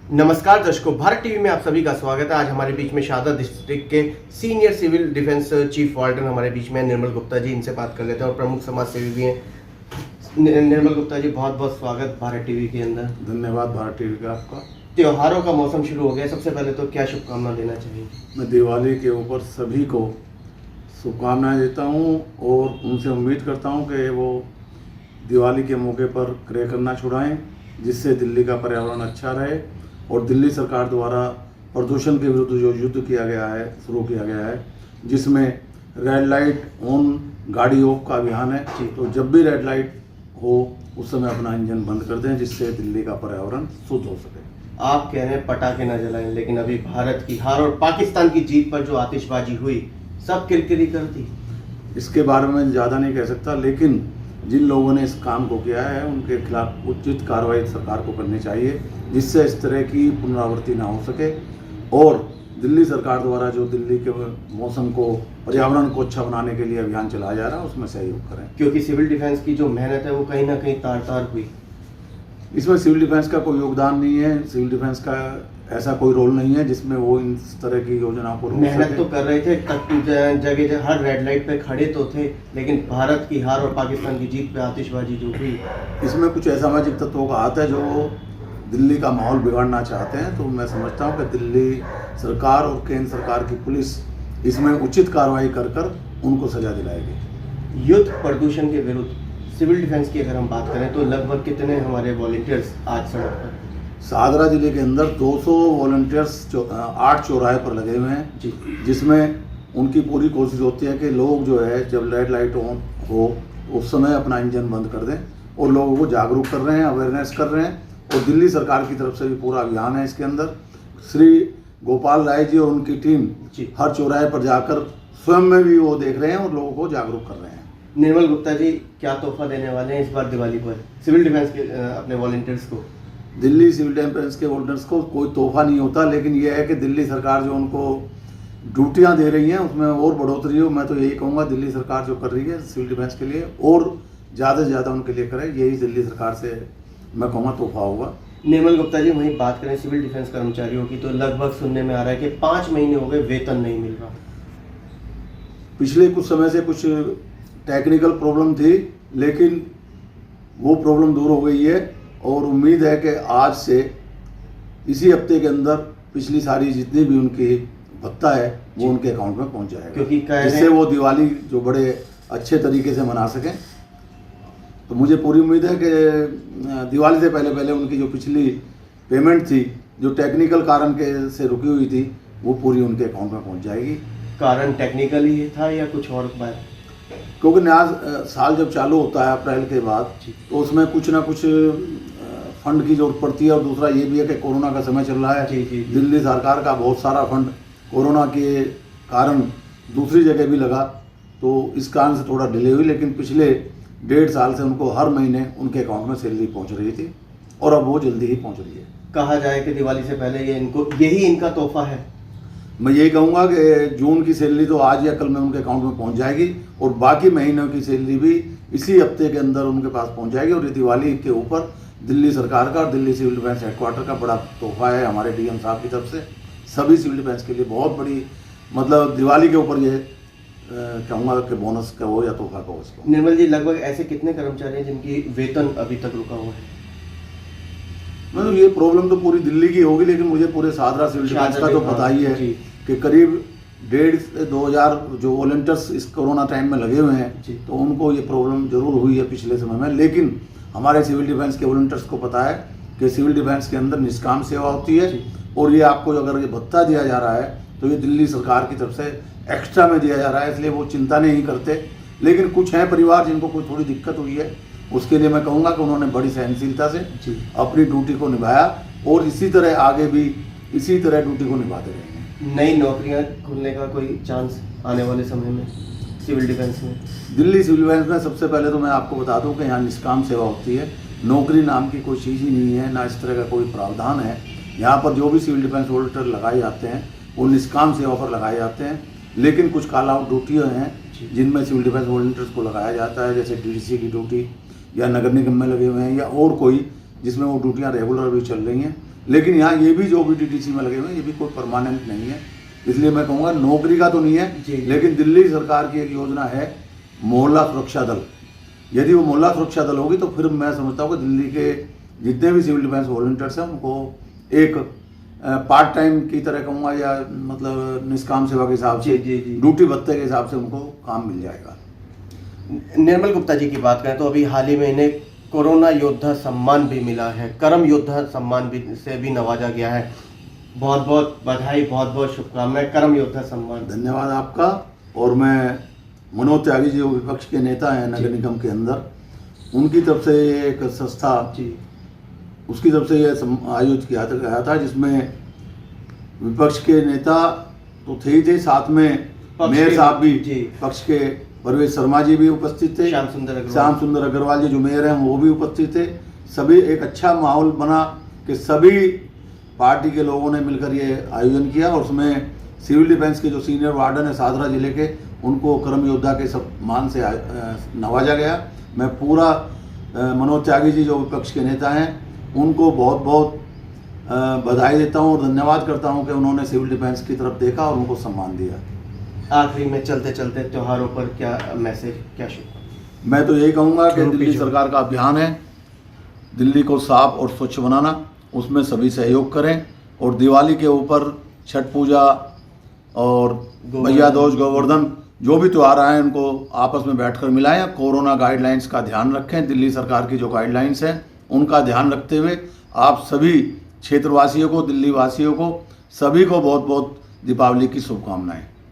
नमस्कार दर्शकों, भारत टीवी में आप सभी का स्वागत है। आज हमारे बीच में शारदा डिस्ट्रिक्ट के senior civil defence chief warden हमारे बीच में निर्मल गुप्ता जी, इनसे बात कर लेते हैं और प्रमुख समाज सेवी भी हैं। निर्मल गुप्ता जी, बहुत बहुत स्वागत भारत टीवी के अंदर। धन्यवाद भारत टीवी का आपका। त्योहारों का मौसम शुरू हो गया, सबसे पहले तो क्या शुभकामना देना चाहिए? मैं दिवाली के ऊपर सभी को शुभकामनाएं देता हूं और उनसे उम्मीद करता हूं कि वो दिवाली के मौके पर क्रैकर ना छुड़ाएं, जिससे दिल्ली का पर्यावरण अच्छा रहे। और दिल्ली सरकार द्वारा प्रदूषण के विरुद्ध जो युद्ध किया गया है, शुरू किया गया है, जिसमें रेड लाइट ऑन गाड़ी ऑफ का अभियान है, तो जब भी रेड लाइट हो उस समय अपना इंजन बंद कर दें, जिससे दिल्ली का पर्यावरण शुद्ध हो सके। आप कह रहे हैं पटाखे न जलाएं, लेकिन अभी भारत की हार और पाकिस्तान की जीत पर जो आतिशबाजी हुई, सब किरकिरी कर दी। इसके बारे में ज़्यादा नहीं कह सकता, लेकिन जिन लोगों ने इस काम को किया है उनके खिलाफ उचित कार्रवाई सरकार को करनी चाहिए, जिससे इस तरह की पुनरावृत्ति ना हो सके। और दिल्ली सरकार द्वारा जो दिल्ली के मौसम को, पर्यावरण को अच्छा बनाने के लिए अभियान चलाया जा रहा है, उसमें सहयोग करें। क्योंकि सिविल डिफेंस की जो मेहनत है वो कहीं ना कहीं तार-तार हुई। इसमें सिविल डिफेंस का कोई योगदान नहीं है। सिविल डिफेंस का ऐसा कोई रोल नहीं है जिसमें वो इन तरह की योजनाओं को रोक सके। मेहनत तो कर रहे थे, जगह जगह हर रेड लाइट पे खड़े तो थे, लेकिन भारत की हार और पाकिस्तान की जीत पे आतिशबाजी जो हुई, इसमें कुछ असामाजिक तत्वों का हाथ है जो दिल्ली का माहौल बिगाड़ना चाहते हैं। तो मैं समझता हूं कि दिल्ली सरकार और केंद्र सरकार की पुलिस इसमें उचित कार्रवाई कर उनको सजा दिलाएगी। युद्ध प्रदूषण के विरुद्ध सिविल डिफेंस की अगर हम बात करें तो लगभग कितने हमारे वॉलंटियर्स आज सड़क पर? शाहदरा जिले के अंदर 200 वॉलंटियर्स 8 चौराहे पर लगे हुए हैं जी, जिसमें उनकी पूरी कोशिश होती है कि लोग जो है जब रेड लाइट ऑन हो उस समय अपना इंजन बंद कर दें, और लोगों को जागरूक कर रहे हैं, अवेयरनेस कर रहे हैं। और दिल्ली सरकार की तरफ से भी पूरा अभियान है इसके अंदर। श्री गोपाल राय जी और उनकी टीम हर चौराहे पर जाकर स्वयं में भी वो देख रहे हैं और लोगों को जागरूक कर रहे हैं। निर्मल गुप्ता जी, क्या तोहफा देने वाले हैं इस बार दिवाली पर सिविल डिफेंस के अपने वॉलंटियर्स को? दिल्ली सिविल डिफेंस के वॉलंटियर्स को कोई तोहफा नहीं होता, लेकिन यह है कि दिल्ली सरकार जो उनको ड्यूटियां दे रही हैं उसमें और बढ़ोतरी हो। मैं तो यही कहूँगा, दिल्ली सरकार जो कर रही है सिविल डिफेंस के लिए और ज़्यादा से ज़्यादा उनके लिए करे, यही दिल्ली सरकार से मैं कहूँगा तोहफा होगा। निर्मल गुप्ता जी, वहीं बात करें सिविल डिफेंस कर्मचारियों की, तो लगभग सुनने में आ रहा है कि 5 महीने हो गए वेतन नहीं मिल रहा। पिछले कुछ समय से कुछ टेक्निकल प्रॉब्लम थी, लेकिन वो प्रॉब्लम दूर हो गई है और उम्मीद है कि आज से इसी हफ्ते के अंदर पिछली सारी जितनी भी उनकी भत्ता है वो उनके अकाउंट में पहुंच जाएगा, क्योंकि जिससे वो दिवाली जो बड़े अच्छे तरीके से मना सकें। तो मुझे पूरी उम्मीद है कि दिवाली से पहले पहले उनकी जो पिछली पेमेंट थी, जो टेक्निकल कारण के से रुकी हुई थी, वो पूरी उनके अकाउंट में पहुंच जाएगी। कारण टेक्निकल ही था या कुछ और बात? क्योंकि नया साल जब चालू होता है अप्रैल के बाद, तो उसमें कुछ ना कुछ फंड की जरूरत पड़ती है। और दूसरा ये भी है कि कोरोना का समय चल रहा है। जी। दिल्ली सरकार का बहुत सारा फंड कोरोना के कारण दूसरी जगह भी लगा, तो इस कारण से थोड़ा डिले हुई। लेकिन पिछले 1.5 साल से उनको हर महीने उनके अकाउंट में सैलरी पहुंच रही थी और अब वो जल्दी ही पहुंच रही है। कहा जाए कि दिवाली से पहले यही इनका तोहफा है। मैं यही कहूँगा कि जून की सैलरी तो आज या कल में उनके अकाउंट में पहुंच जाएगी और बाकी महीनों की सैलरी भी इसी हफ्ते के अंदर उनके पास पहुंच जाएगी। और ये दिवाली के ऊपर दिल्ली सरकार का और दिल्ली सिविल डिफेंस हेडक्वार्टर का बड़ा तोहफा है हमारे डीएम साहब की तरफ से सभी सिविल डिफेंस के लिए। बहुत बड़ी, मतलब दिवाली के ऊपर ये कहूँगा कि बोनस का हो या तोहफा का हो इसको। निर्मल जी, लगभग ऐसे कितने कर्मचारी हैं जिनकी वेतन अभी तक रुका हुआ है? मतलब ये प्रॉब्लम तो पूरी दिल्ली की होगी, लेकिन मुझे पूरे शाहदरा सिविल डिफेंस का तो पता ही है कि करीब 1.5 से 2,000 जो वॉलंटियर्स इस कोरोना टाइम में लगे हुए हैं, तो उनको ये प्रॉब्लम जरूर हुई है पिछले समय में। लेकिन हमारे सिविल डिफेंस के वॉलंटियर्स को पता है कि सिविल डिफेंस के अंदर निष्काम सेवा होती है, और ये आपको अगर ये भत्ता दिया जा रहा है तो ये दिल्ली सरकार की तरफ से एक्स्ट्रा में दिया जा रहा है, इसलिए वो चिंता नहीं करते। लेकिन कुछ हैं परिवार जिनको कोई थोड़ी दिक्कत हुई है, उसके लिए मैं कहूँगा कि उन्होंने बड़ी सहनशीलता से अपनी ड्यूटी को निभाया और इसी तरह आगे भी इसी तरह ड्यूटी को निभाते रहेंगे। नई नौकरियां खुलने का कोई चांस आने वाले समय में सिविल डिफेंस में? दिल्ली सिविल डिफेंस में सबसे पहले तो मैं आपको बता दूं कि यहाँ निष्काम सेवा होती है। नौकरी नाम की कोई चीज़ ही नहीं है, ना इस तरह का कोई प्रावधान है। यहाँ पर जो भी सिविल डिफेंस वॉलंटियर लगाए जाते हैं वो निष्काम सेवा पर लगाए जाते हैं, लेकिन कुछ कॉल आउट ड्यूटियाँ हैं जिनमें सिविल डिफेंस वॉलंटियर्स को लगाया जाता है, जैसे डीडीसी की ड्यूटी या नगर निगम में लगे हुए हैं या और कोई जिसमें वो ड्यूटियाँ रेगुलर भी चल रही हैं। लेकिन यहाँ ये भी जो भी DTC में लगे हुए हैं ये भी कोई परमानेंट नहीं है, इसलिए मैं कहूँगा नौकरी का तो नहीं है। लेकिन दिल्ली सरकार की एक योजना है मोहल्ला सुरक्षा दल, यदि वो मोहल्ला सुरक्षा दल होगी तो फिर मैं समझता हूँ कि दिल्ली के जितने भी सिविल डिफेंस वॉलंटियर्स हैं उनको एक पार्ट टाइम की तरह कहूँगा या मतलब निष्काम सेवा के हिसाब से ड्यूटी भत्ते के हिसाब से उनको काम मिल जाएगा। निर्मल गुप्ता जी की बात करें तो अभी हाल ही में इन्हें कोरोना योद्धा सम्मान भी मिला है, करम योद्धा सम्मान भी से भी नवाजा गया है। बहुत बहुत बधाई, बहुत बहुत शुभकामनाएं, करम योद्धा सम्मान। धन्यवाद आपका। और मैं मनोज त्यागी जी जो विपक्ष के नेता हैं नगर निगम के अंदर, उनकी तरफ से एक संस्था उसकी तरफ से यह आयोजित किया गया था जिसमें विपक्ष के नेता तो थे ही थे, साथ में मेयर साहब भी पक्ष के परवेज शर्मा जी भी उपस्थित थे, श्याम सुंदर अग्रवाल जी जो मेयर हैं वो भी उपस्थित थे। सभी एक अच्छा माहौल बना कि सभी पार्टी के लोगों ने मिलकर ये आयोजन किया और उसमें सिविल डिफेंस के जो सीनियर वार्डन है शाहदरा जिले के, उनको करम योद्धा के सम्मान से नवाजा गया। मैं पूरा मनोज त्यागी जी जो विपक्ष के नेता हैं उनको बहुत बहुत बधाई देता हूँ और धन्यवाद करता हूँ कि उन्होंने सिविल डिफेंस की तरफ देखा और उनको सम्मान दिया। आखिरी में चलते चलते त्योहारों पर क्या मैसेज, क्या शुभ? मैं तो यही कहूँगा कि दिल्ली सरकार का अभियान है दिल्ली को साफ और स्वच्छ बनाना, उसमें सभी सहयोग करें और दिवाली के ऊपर छठ पूजा और भैया दूज, गोवर्धन जो भी त्यौहार आए उनको आपस में बैठकर मिलाएं। कोरोना गाइडलाइंस का ध्यान रखें, दिल्ली सरकार की जो गाइडलाइंस हैं उनका ध्यान रखते हुए आप सभी क्षेत्रवासियों को, दिल्ली वासियों को, सभी को बहुत बहुत दीपावली की शुभकामनाएं।